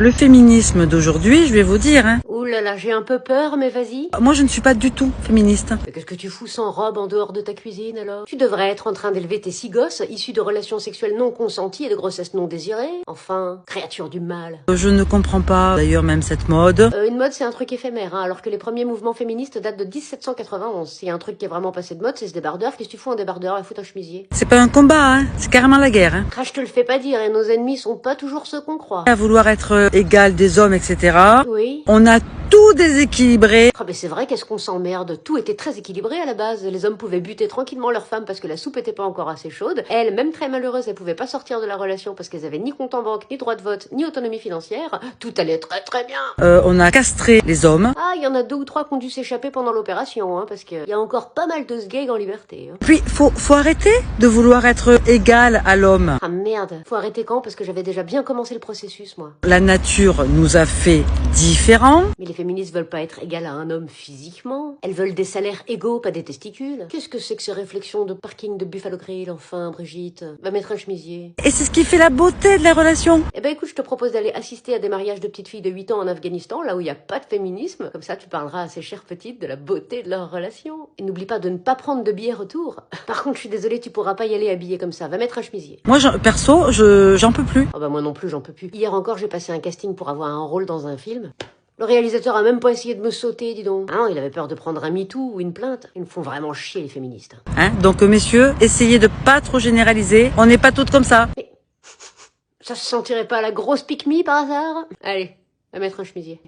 Le féminisme d'aujourd'hui, je vais vous dire, hein. Ouh là là, j'ai un peu peur, mais vas-y. Moi, je ne suis pas du tout féministe. Mais qu'est-ce que tu fous sans robe en dehors de ta cuisine, alors? Tu devrais être en train d'élever tes 6 gosses, issus de relations sexuelles non consenties et de grossesses non désirées. Enfin, créature du mal. Je ne comprends pas, d'ailleurs, même cette mode. Une mode, c'est un truc éphémère, hein, alors que les premiers mouvements féministes datent de 1791. S'il y a un truc qui est vraiment passé de mode, c'est ce débardeur. Qu'est-ce que tu fous en débardeur à foutre un chemisier? C'est pas un combat, hein. C'est carrément la guerre, hein. Ah, je te le fais pas dire, et nos ennemis sont pas toujours ceux qu'on croit. À vouloir être égal des hommes, etc. Oui. On a tout déséquilibré. Ah, mais c'est vrai, qu'est-ce qu'on s'emmerde. Tout était très équilibré à la base. Les hommes pouvaient buter tranquillement leurs femmes parce que la soupe était pas encore assez chaude. Elles, même très malheureuses, elles pouvaient pas sortir de la relation parce qu'elles avaient ni compte en banque, ni droit de vote, ni autonomie financière. Tout allait très très bien. On a castré les hommes. Ah, il y en a 2 ou 3 qui ont dû s'échapper pendant l'opération, hein, parce qu'il y a encore pas mal de sgags en liberté. Hein. Puis, faut arrêter de vouloir être égal à l'homme. Ah merde, faut arrêter quand? Parce que j'avais déjà bien commencé le processus, moi. La nature nous a fait différents. Mais les féministes veulent pas être égales à un homme physiquement. Elles veulent des salaires égaux, pas des testicules. Qu'est-ce que c'est que ces réflexions de parking de Buffalo Grill, enfin, Brigitte? Va mettre un chemisier. Et c'est ce qui fait la beauté de la relation. Eh ben écoute, je te propose d'aller assister à des mariages de petites filles de 8 ans en Afghanistan, là où il n'y a pas de féminisme. Comme ça, tu parleras à ces chères petites de la beauté de leur relation. Et n'oublie pas de ne pas prendre de billets retour. Par contre, je suis désolée, tu pourras pas y aller habillée comme ça. Va mettre un chemisier. Moi, perso, j'en peux plus. Oh bah moi non plus, j'en peux plus. Hier encore, j'ai passé un casting pour avoir un rôle dans un film. Le réalisateur a même pas essayé de me sauter, dis donc. Ah non, il avait peur de prendre un MeToo ou une plainte. Ils me font vraiment chier, les féministes. Hein? Donc, messieurs, essayez de pas trop généraliser. On n'est pas toutes comme ça. Mais ça se sentirait pas la grosse pique-me par hasard? Allez, va mettre un chemisier.